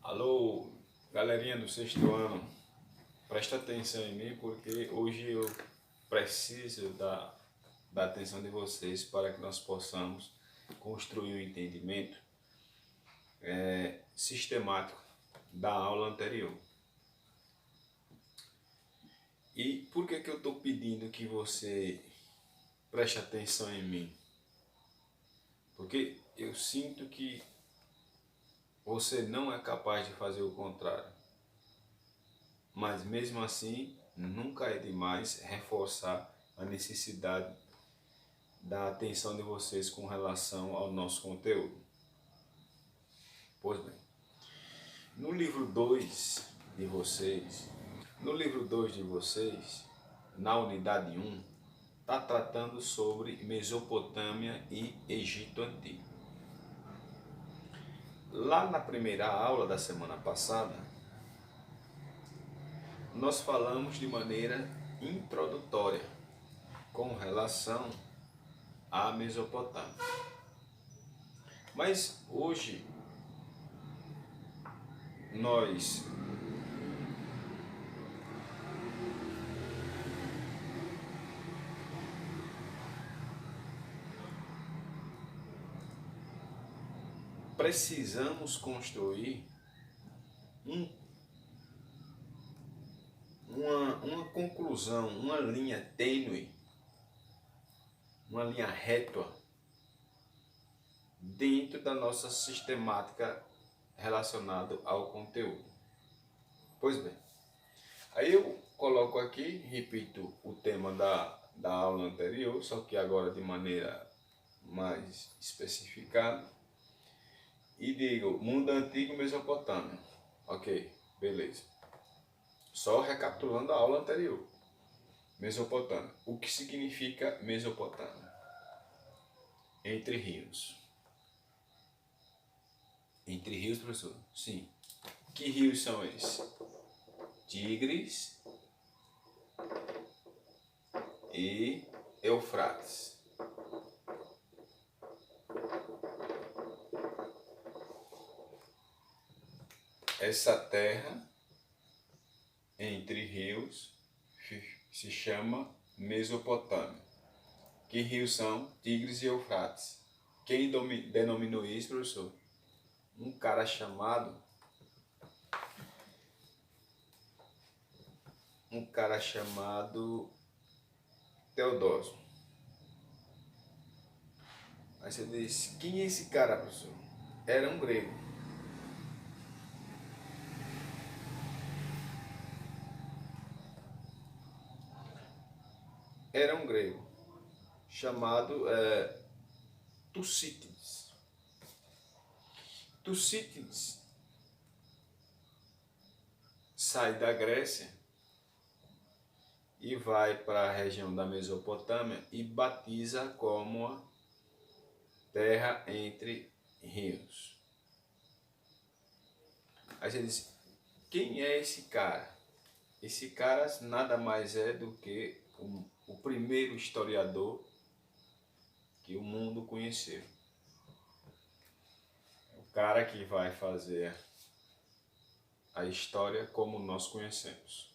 Alô, galerinha do sexto ano, presta atenção em mim porque hoje eu preciso da atenção de vocês para que nós possamos construir um entendimento sistemático da aula anterior. E por que eu estou pedindo que você preste atenção em mim? Porque eu sinto que você não é capaz de fazer o contrário. Mas mesmo assim, nunca é demais reforçar a necessidade da atenção de vocês com relação ao nosso conteúdo. Pois bem, no livro 2 de vocês, na unidade 1, está tratando sobre Mesopotâmia e Egito Antigo. Lá na primeira aula da semana passada, nós falamos de maneira introdutória com relação à Mesopotâmia. Mas hoje nós precisamos construir uma conclusão, uma linha tênue, uma linha reta dentro da nossa sistemática relacionada ao conteúdo. Pois bem, aí eu coloco aqui, repito o tema da aula anterior, só que agora de maneira mais especificada, e digo mundo antigo Mesopotâmia. Ok, beleza. Só recapitulando a aula anterior. Mesopotâmia. O que significa Mesopotâmia? Entre rios. Entre rios, professor? Sim. Que rios são esses? Tigres e Eufrates. Essa terra entre rios se chama Mesopotâmia. Que rios são? Tigres e Eufrates. Quem denominou isso, professor? Um cara chamado Teodósio. Aí você diz, quem é esse cara, professor? Era um grego. Era um grego chamado Tucídides. Tucídides sai da Grécia e vai para a região da Mesopotâmia e batiza como a terra entre rios. Aí você diz, quem é esse cara? Esse cara nada mais é do que o primeiro historiador que o mundo conheceu. O cara que vai fazer a história como nós conhecemos.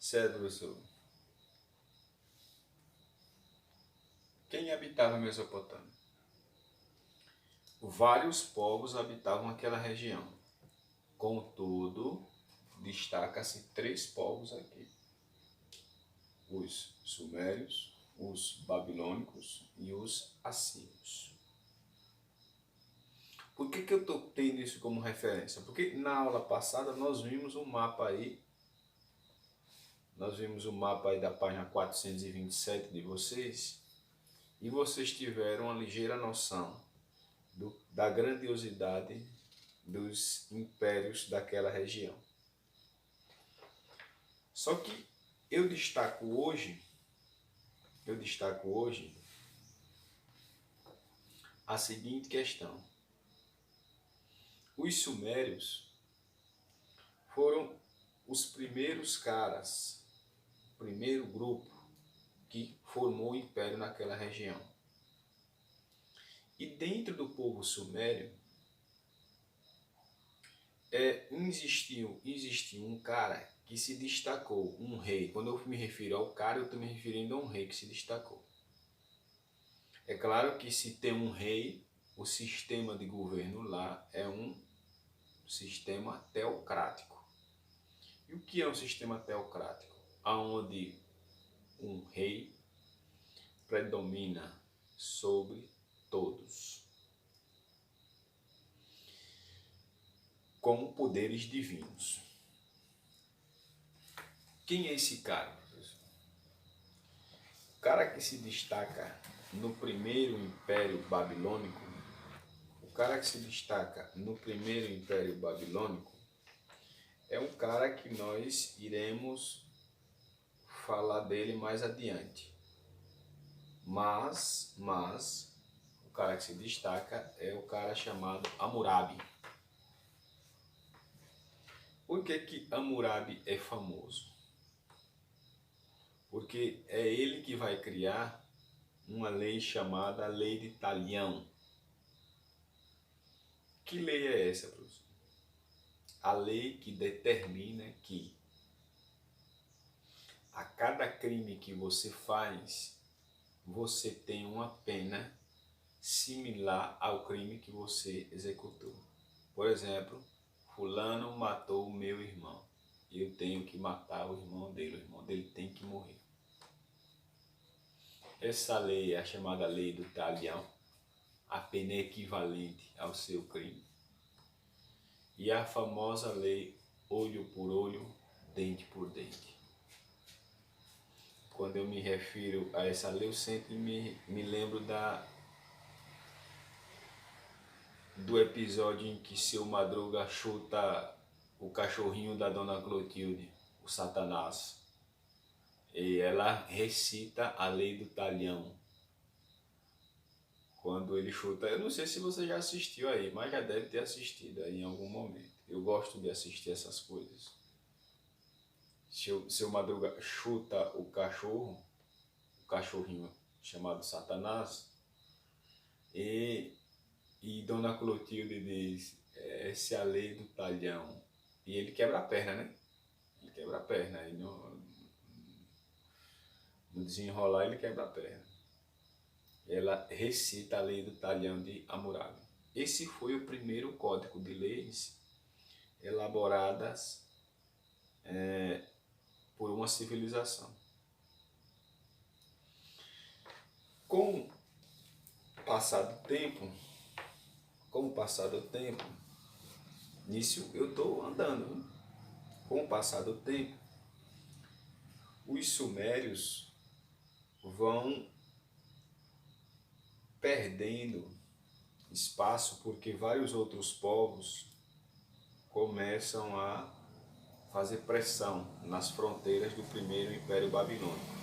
Certo, professor? Quem habitava a Mesopotâmia? Vários povos habitavam aquela região. Contudo, destaca-se 3 povos aqui. Os sumérios, os babilônicos e os assírios. Por que eu estou tendo isso como referência? Porque na aula passada nós vimos um mapa aí. Nós vimos o mapa aí da página 427 de vocês. E vocês tiveram uma ligeira noção da grandiosidade dos impérios daquela região. Só que eu destaco hoje a seguinte questão. Os sumérios foram os primeiros caras, o primeiro grupo que formou o império naquela região. E dentro do povo sumério existiu um cara que se destacou, um rei. Quando eu me refiro ao cara, eu estou me referindo a um rei que se destacou. É claro que se tem um rei, o sistema de governo lá é um sistema teocrático. E o que é um sistema teocrático? Onde um rei predomina sobre todos, com poderes divinos. Quem é esse cara, professor? O cara que se destaca no primeiro império babilônico, é um cara que nós iremos falar dele mais adiante. Mas o cara que se destaca é o cara chamado Hammurabi. Por que Hammurabi é famoso? Porque é ele que vai criar uma lei chamada Lei de Talião. Que lei é essa, professor? A lei que determina que a cada crime que você faz, você tem uma pena similar ao crime que você executou. Por exemplo, fulano matou o meu irmão. Eu tenho que matar o irmão dele tem que morrer. Essa lei é a chamada lei do talião. A pena é equivalente ao seu crime. E a famosa lei olho por olho, dente por dente. Quando eu me refiro a essa lei, eu sempre me lembro do episódio em que seu Madruga chuta o cachorrinho da Dona Clotilde, o Satanás. E ela recita a lei do talhão. Quando ele chuta, eu não sei se você já assistiu aí, mas já deve ter assistido aí em algum momento. Eu gosto de assistir essas coisas. Seu Madruga chuta o cachorrinho chamado Satanás, e Dona Clotilde diz, essa é a lei do talhão. E ele quebra a perna, né? Ele quebra a perna. E no desenrolar ele quebra a perna. Ela recita a lei do talhão de Hammurabi. Esse foi o primeiro código de leis elaboradas por uma civilização. Com o passar do tempo, nisso eu estou andando, né? Com o passar do tempo, os sumérios vão perdendo espaço porque vários outros povos começam a fazer pressão nas fronteiras do primeiro Império Babilônico.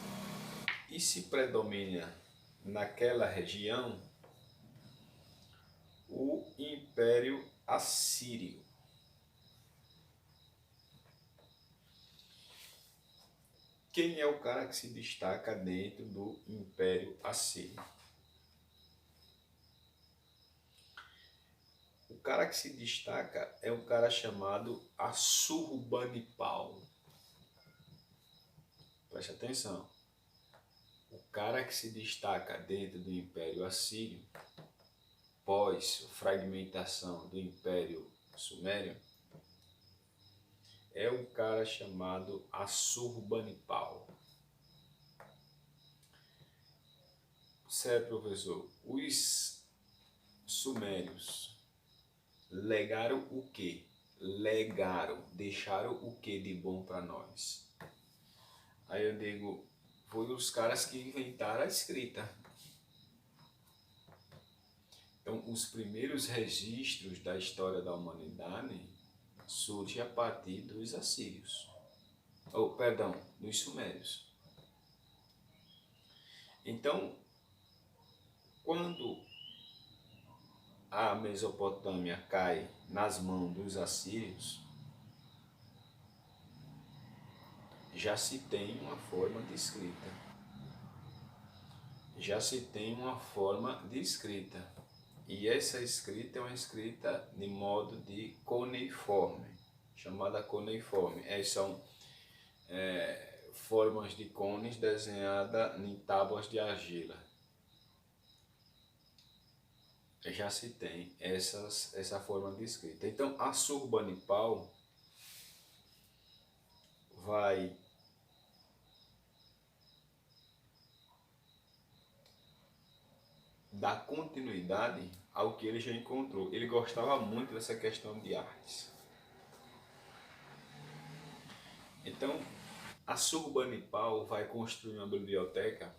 E se predomina naquela região o Império Assírio. Quem é o cara que se destaca dentro do Império Assírio? O cara que se destaca é um cara chamado Assurbanipal. Preste atenção. O cara que se destaca dentro do Império Assírio, pós fragmentação do Império Sumério, é um cara chamado Assurbanipal. Certo, professor? Os sumérios legaram o quê? Deixaram o que de bom para nós? Aí eu digo, foi os caras que inventaram a escrita. Então, os primeiros registros da história da humanidade surgem a partir dos assírios. Dos sumérios. Então, quando a Mesopotâmia cai nas mãos dos assírios, já se tem uma forma de escrita. E essa escrita é uma escrita de modo de cuneiforme, chamada cuneiforme. São formas de cones desenhadas em tábuas de argila. Já se tem essa forma de escrita. Então, Assurbanipal vai dar continuidade ao que ele já encontrou. Ele gostava muito dessa questão de artes. Então, Assurbanipal vai construir uma biblioteca.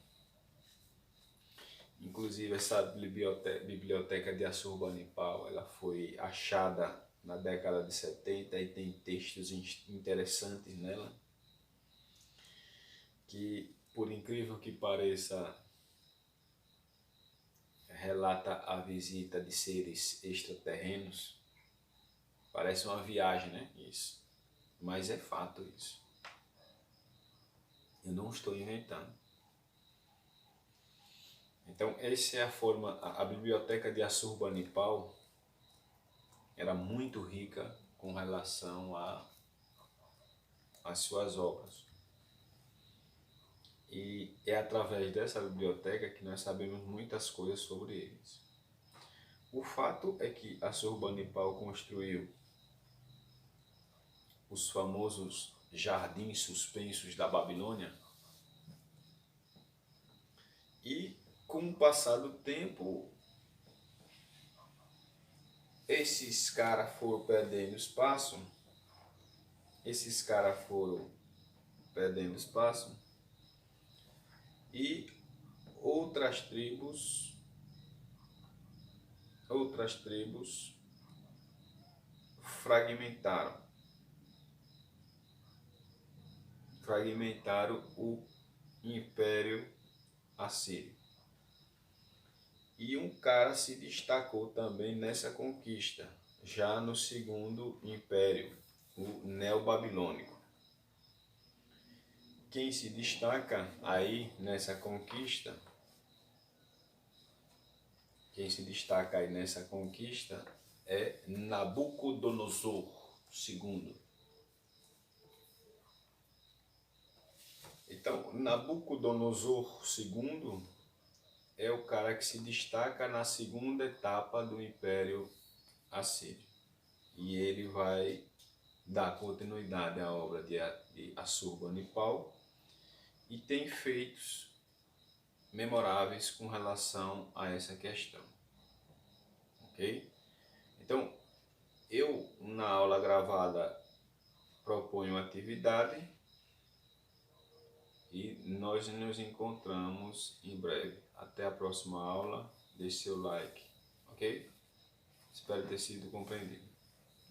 Inclusive, essa biblioteca de Assurbanipal, ela foi achada na década de 70 e tem textos interessantes nela, que, por incrível que pareça, relata a visita de seres extraterrenos. Parece uma viagem, né? Isso. Mas é fato isso. Eu não estou inventando. Então, essa é a forma. A biblioteca de Assurbanipal era muito rica com relação às suas obras. E é através dessa biblioteca que nós sabemos muitas coisas sobre eles. O fato é que Assurbanipal construiu os famosos jardins suspensos da Babilônia, e com o passar do tempo esses caras foram perdendo espaço, e outras tribos fragmentaram o Império Assírio. E um cara se destacou também nessa conquista, já no segundo império, o Neobabilônico. Quem se destaca aí nessa conquista, é Nabucodonosor II. Então, Nabucodonosor II é o cara que se destaca na segunda etapa do Império Assírio. E ele vai dar continuidade à obra de Assurbanipal e tem feitos memoráveis com relação a essa questão. Ok? Então, eu na aula gravada proponho uma atividade e nós nos encontramos em breve. Até a próxima aula. Deixe seu like, ok? Espero ter sido compreendido.